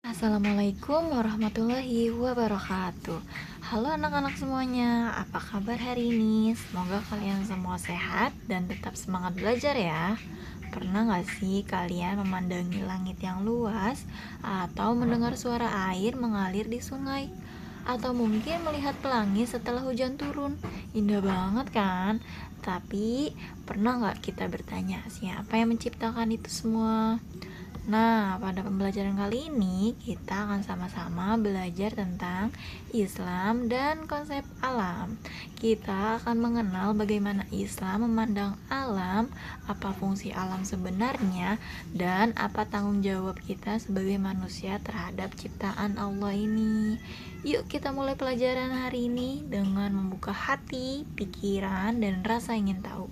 Assalamualaikum warahmatullahi wabarakatuh. Halo anak-anak semuanya, apa kabar hari ini? Semoga kalian semua sehat dan tetap semangat belajar ya. Pernah gak sih kalian memandangi langit yang luas atau mendengar suara air mengalir di sungai? Atau mungkin melihat pelangi setelah hujan turun? Indah banget kan? Tapi pernah gak kita bertanya siapa yang menciptakan itu semua? Nah, pada pembelajaran kali ini kita akan sama-sama belajar tentang Islam dan konsep alam. Kita akan mengenal bagaimana Islam memandang alam, apa fungsi alam sebenarnya, dan apa tanggung jawab kita sebagai manusia terhadap ciptaan Allah ini. Yuk kita mulai pelajaran hari ini dengan membuka hati, pikiran, dan rasa ingin tahu.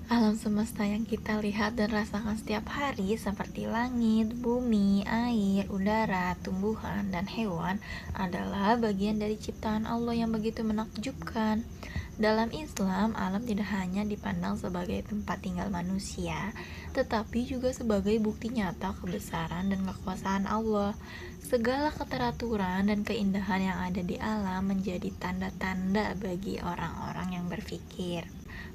Alam semesta yang kita lihat dan rasakan setiap hari seperti langit, bumi, air, udara, tumbuhan, dan hewan adalah bagian dari ciptaan Allah yang begitu menakjubkan. Dalam Islam, alam tidak hanya dipandang sebagai tempat tinggal manusia, tetapi juga sebagai bukti nyata kebesaran dan kekuasaan Allah. Segala keteraturan dan keindahan yang ada di alam menjadi tanda-tanda bagi orang-orang yang berpikir.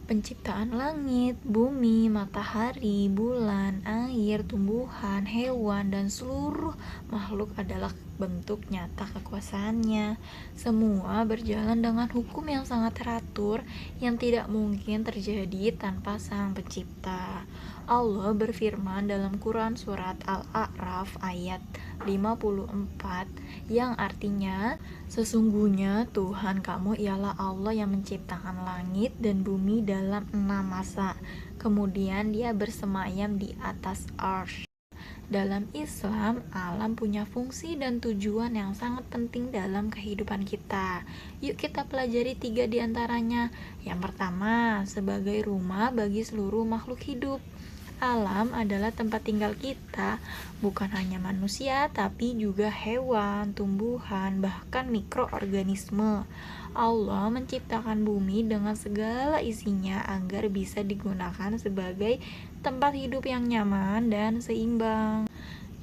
Penciptaan langit, bumi, matahari, bulan, air, tumbuhan, hewan, dan seluruh makhluk adalah bentuk nyata kekuasaannya. Semua berjalan dengan hukum yang sangat teratur yang tidak mungkin terjadi tanpa Sang Pencipta. Allah berfirman dalam Quran surat Al-A'raf ayat 54 yang artinya, sesungguhnya Tuhan kamu ialah Allah yang menciptakan langit dan bumi dalam 6 masa. Kemudian dia bersemayam di atas arsy. Dalam Islam, alam punya fungsi dan tujuan yang sangat penting dalam kehidupan kita. Yuk kita pelajari 3 diantaranya. Yang pertama, sebagai rumah bagi seluruh makhluk hidup. Alam adalah tempat tinggal kita, bukan hanya manusia, tapi juga hewan, tumbuhan, bahkan mikroorganisme. Allah menciptakan bumi dengan segala isinya agar bisa digunakan sebagai tempat hidup yang nyaman dan seimbang.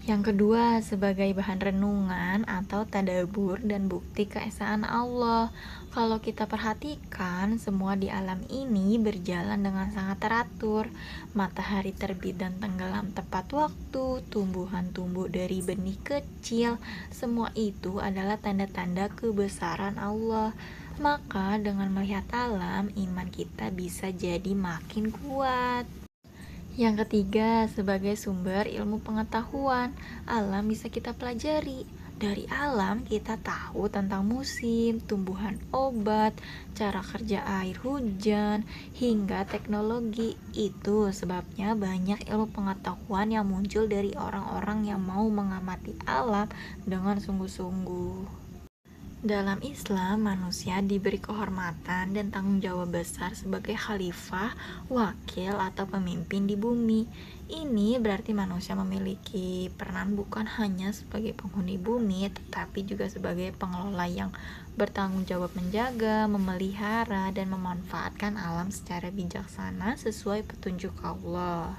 Yang kedua, sebagai bahan renungan atau tadabur dan bukti keesaan Allah. Kalau kita perhatikan, semua di alam ini berjalan dengan sangat teratur. Matahari terbit dan tenggelam tepat waktu, tumbuhan tumbuh dari benih kecil. Semua itu adalah tanda-tanda kebesaran Allah. Maka dengan melihat alam, iman kita bisa jadi makin kuat. Yang ketiga, sebagai sumber ilmu pengetahuan, alam bisa kita pelajari. Dari alam kita tahu tentang musim, tumbuhan obat, cara kerja air hujan, hingga teknologi. Itu sebabnya banyak ilmu pengetahuan yang muncul dari orang-orang yang mau mengamati alam dengan sungguh-sungguh. Dalam Islam, manusia diberi kehormatan dan tanggung jawab besar sebagai khalifah, wakil, atau pemimpin di bumi. Ini berarti manusia memiliki peran bukan hanya sebagai penghuni bumi, tetapi juga sebagai pengelola yang bertanggung jawab menjaga, memelihara, dan memanfaatkan alam secara bijaksana sesuai petunjuk Allah.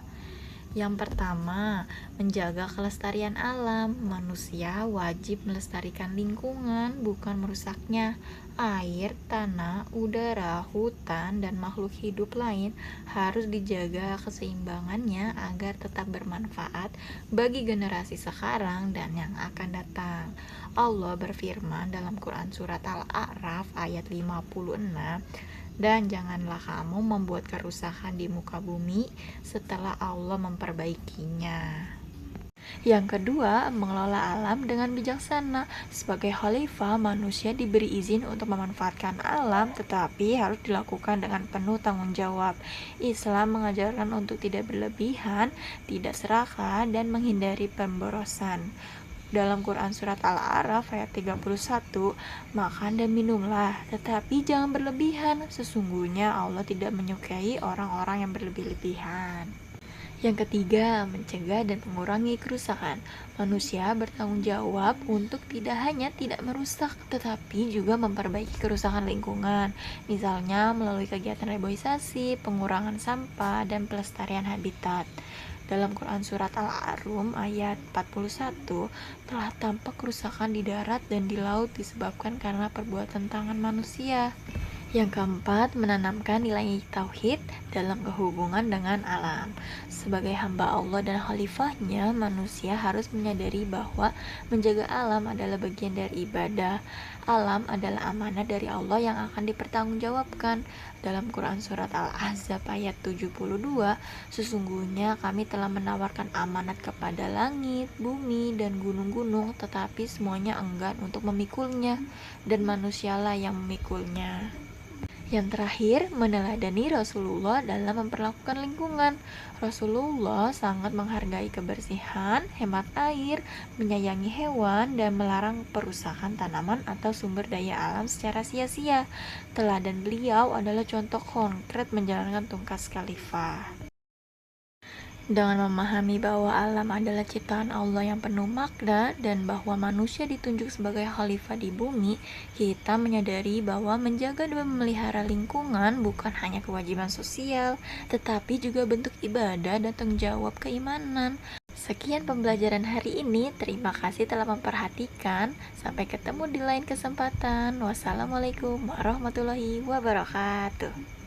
Yang pertama, menjaga kelestarian alam. Manusia wajib melestarikan lingkungan, bukan merusaknya. Air, tanah, udara, hutan, dan makhluk hidup lain harus dijaga keseimbangannya agar tetap bermanfaat bagi generasi sekarang dan yang akan datang. Allah berfirman dalam Quran surat Al-A'raf ayat 56, dan janganlah kamu membuat kerusakan di muka bumi setelah Allah memperbaikinya. Yang kedua, mengelola alam dengan bijaksana. Sebagai khalifah, manusia diberi izin untuk memanfaatkan alam, tetapi harus dilakukan dengan penuh tanggung jawab. Islam mengajarkan untuk tidak berlebihan, tidak serakah, dan menghindari pemborosan. Dalam Quran surat Al-A'raf ayat 31, makan dan minumlah, tetapi jangan berlebihan. Sesungguhnya Allah tidak menyukai orang-orang yang berlebih-lebihan. Yang ketiga, mencegah dan mengurangi kerusakan. Manusia bertanggung jawab untuk tidak hanya tidak merusak, tetapi juga memperbaiki kerusakan lingkungan. Misalnya melalui kegiatan reboisasi, pengurangan sampah, dan pelestarian habitat. Dalam Quran Surat Al-A'rum ayat 41, telah tampak kerusakan di darat dan di laut disebabkan karena perbuatan tangan manusia. Yang keempat, menanamkan nilai tauhid dalam kehubungan dengan alam. Sebagai hamba Allah dan khalifahnya, manusia harus menyadari bahwa menjaga alam adalah bagian dari ibadah. Alam adalah amanah dari Allah yang akan dipertanggungjawabkan. Dalam Quran Surat Al-Ahzab ayat 72, sesungguhnya kami telah menawarkan amanat kepada langit, bumi, dan gunung-gunung, tetapi semuanya enggan untuk memikulnya, dan manusialah yang memikulnya. Yang terakhir, meneladani Rasulullah dalam memperlakukan lingkungan. Rasulullah sangat menghargai kebersihan, hemat air, menyayangi hewan, dan melarang perusakan tanaman atau sumber daya alam secara sia-sia. Teladan beliau adalah contoh konkret menjalankan tugas khalifah. Dengan memahami bahwa alam adalah ciptaan Allah yang penuh makna dan bahwa manusia ditunjuk sebagai khalifah di bumi, kita menyadari bahwa menjaga dan memelihara lingkungan bukan hanya kewajiban sosial, tetapi juga bentuk ibadah dan tanggung jawab keimanan. Sekian pembelajaran hari ini. Terima kasih telah memperhatikan. Sampai ketemu di lain kesempatan. Wassalamualaikum warahmatullahi wabarakatuh.